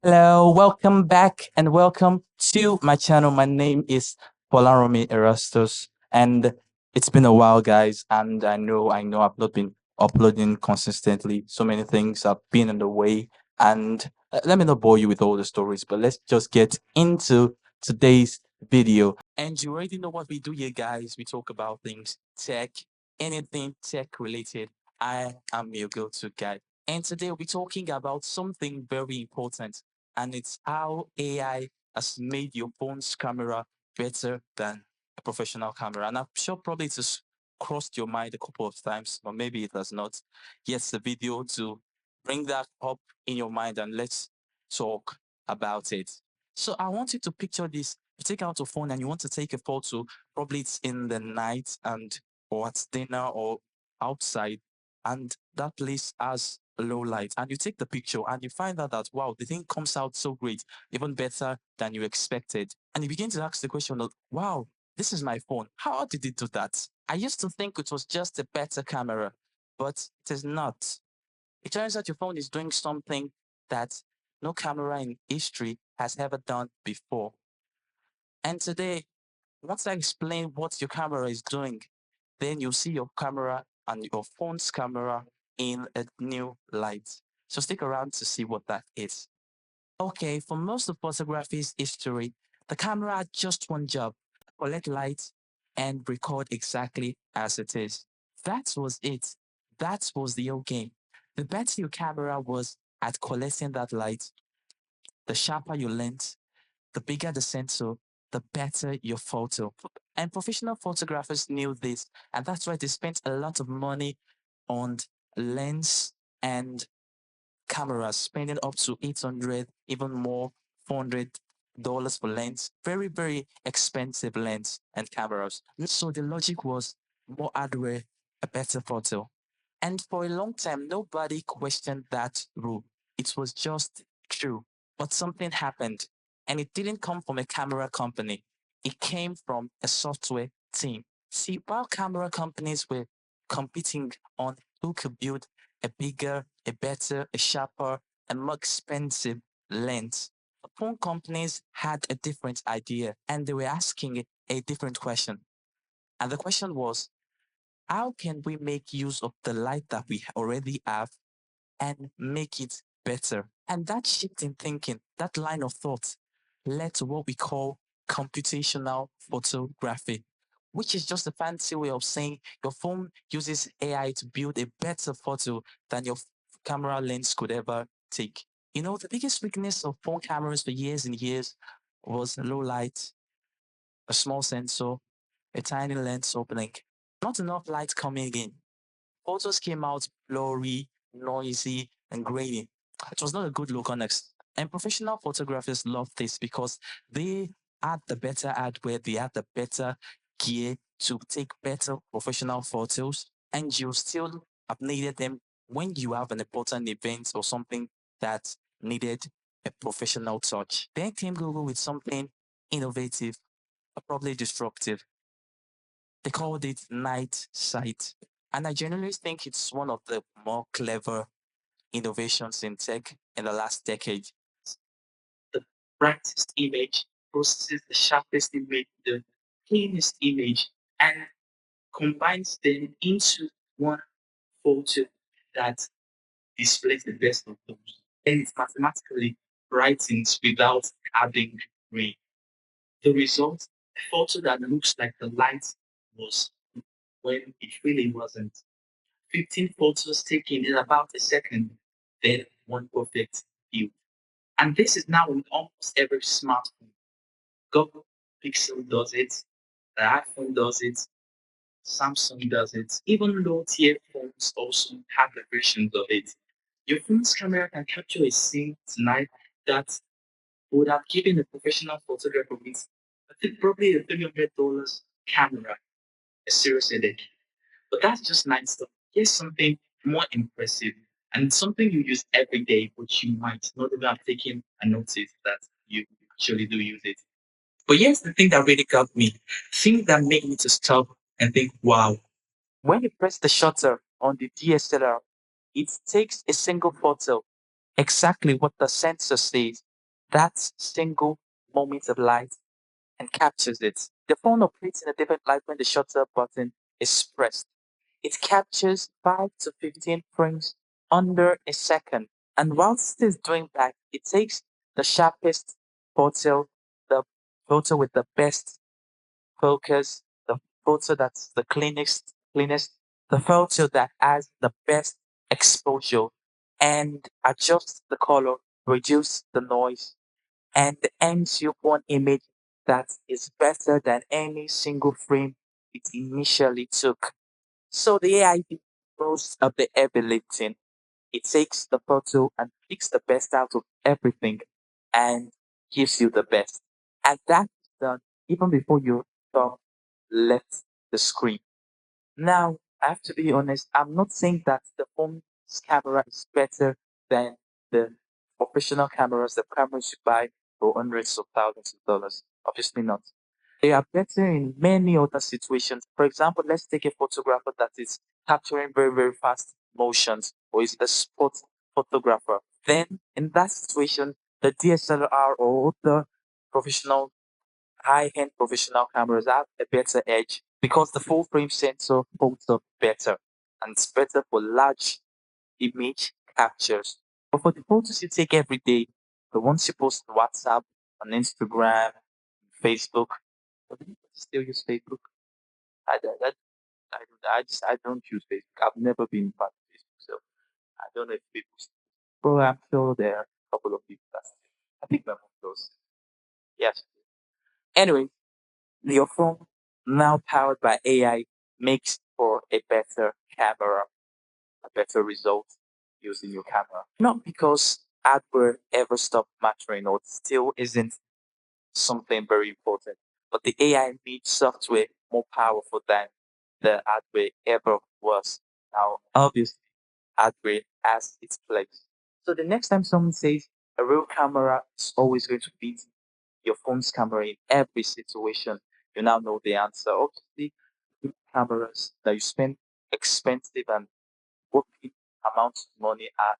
Hello, welcome back and welcome to my channel. My name is Polarome Erastus, and it's been a while, guys. And I know I've not been uploading consistently. So many things have been in the way, and let me not bore you with all the stories, but let's just get into today's video. And you already know what we do here, guys. We talk about things tech, anything tech related. I am your go-to guy. And today we'll be talking about something very important, and it's how AI has made your phone's camera better than a professional camera. And I'm sure probably it has crossed your mind a couple of times, or maybe it has not. Yes, the video to bring that up in your mind and let's talk about it. So I want you to picture this. You take out your phone and you want to take a photo. Probably it's in the night and or at dinner or outside, and that place has low light, and you take the picture and you find out that wow, the thing comes out so great, even better than you expected, and you begin to ask the question of wow, this is my phone, how did it do that? I used to think it was just a better camera, but it is not. It turns out your phone is doing something that no camera in history has ever done before. And today, once I explain what your camera is doing, then you'll see your camera and your phone's camera in a new light. So stick around to see what that is. Okay, for most of photography's history, the camera had just one job: collect light and record exactly as it is. That was it. That was the whole game. The better your camera was at collecting that light, the sharper your lens, the bigger the sensor, the better your photo. And professional photographers knew this, and that's why they spent a lot of money on lens and cameras, spending up to 800, even more, $400 for lens. Very, very expensive lens and cameras. So the logic was more hardware, a better photo. And for a long time, nobody questioned that rule. It was just true. But something happened, and it didn't come from a camera company. It came from a software team. See, while camera companies were competing on who could build a bigger, a better, a sharper, and more expensive lens, the phone companies had a different idea, and they were asking a different question. And the question was, how can we make use of the light that we already have and make it better? And that shift in thinking, that line of thought, led to what we call computational photography, which is just a fancy way of saying your phone uses AI to build a better photo than your camera lens could ever take. You know, the biggest weakness of phone cameras for years and years was low light, a small sensor, a tiny lens opening, not enough light coming in. Photos came out blurry, noisy, and grainy. It was not a good look, honest. And professional photographers loved this because they had the better hardware, they had the better gear to take better professional photos, and you still have needed them when you have an important event or something that needed a professional touch. Then came Google with something innovative, probably disruptive. They called it night sight. And I generally think it's one of the more clever innovations in tech in the last decade. The brightest image processes the sharpest image, the cleanest image, and combines them into one photo that displays the best of those. And it mathematically brightens without adding gray. The result, a photo that looks like the light was when it really wasn't. 15 photos taken in about a second, then one perfect view. And this is now with almost every smartphone. Google Pixel does it, the iPhone does it, Samsung does it, even low tier phones also have the versions of it. Your phone's camera can capture a scene tonight that would have given a professional photographer with, I think, probably a $300 camera a serious headache. But that's just nice stuff. Here's something more impressive and something you use every day, but you might not even have taken a notice that you actually do use it. But here's the thing that really got me. Thing that made me to stop and think, wow. When you press the shutter on the DSLR, it takes a single photo, exactly what the sensor says. that single moment of light and captures it. The phone operates in a different light when the shutter button is pressed. It captures 5 to 15 frames under a second. And whilst it is doing that, it takes the sharpest photo, the photo with the best focus, the photo that's the cleanest, the photo that has the best exposure, and adjust the color, reduce the noise, and ends you one image that is better than any single frame it initially took. So the AI did most of the heavy lifting. It takes the photo and picks the best out of everything and gives you the best. And that's done even before your thumb left the screen. Now, I have to be honest, I'm not saying that the phone's camera is better than the professional cameras, the cameras you buy for hundreds of thousands of dollars. Obviously not. They are better in many other situations. For example, let's take a photographer that is capturing very, very fast motions or is a sport photographer. Then, in that situation, the DSLR or other professional high-end professional cameras have a better edge because the full frame sensor holds up better and it's better for large image captures. But for the photos you take every day, the ones you post on WhatsApp, on Instagram, Facebook, but do you still use Facebook? I, I, I, I don't use Facebook. I've never been part of Facebook, so I don't know if people still. But I'm sure there are a couple of people that still. I think my mom does. Yes. Anyway, your phone, now powered by AI, makes for a better camera, a better result using your camera. Not because hardware ever stopped mattering or still isn't something very important, but the AI made software more powerful than the hardware ever was. Now, obviously, hardware has its place. So the next time someone says a real camera is always going to beat your phone's camera in every situation, you now know the answer. Obviously, good cameras that you spend expensive and working amounts of money are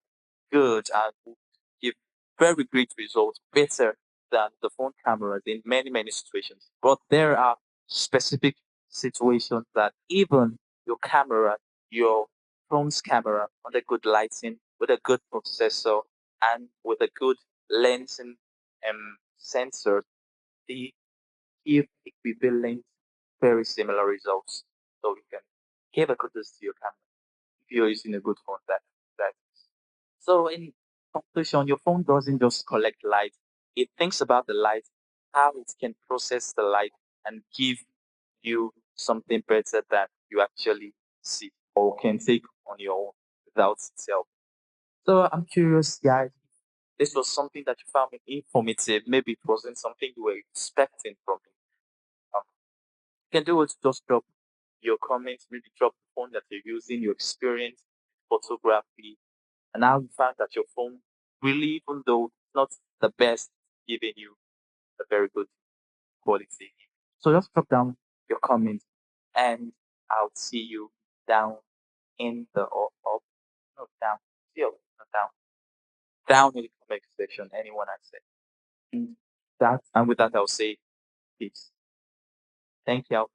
good and will give very great results, better than the phone cameras in many, many situations. But there are specific situations that even your camera, your phone's camera, with a good lighting, with a good processor, and with a good lens and sensor, they give equivalent, very similar results. So you can give a kudos to your camera if you're using a good phone. That so in conclusion, your phone doesn't just collect light; it thinks about the light, how it can process the light, and give you something better than you actually see or can take on your own without itself. So I'm curious, guys. This was something that you found informative. Maybe it wasn't something you were expecting from me. Um, you can do it. Just drop your comments. Maybe drop the phone that you're using, your experience, photography, and how you found that your phone really, even though it's not the best, giving you a very good quality. So just drop down your comments, and I'll see you down in the or up, no down, still not down, down in the comment section. Anyone I say. And that, and with that, I'll say peace. Thank you.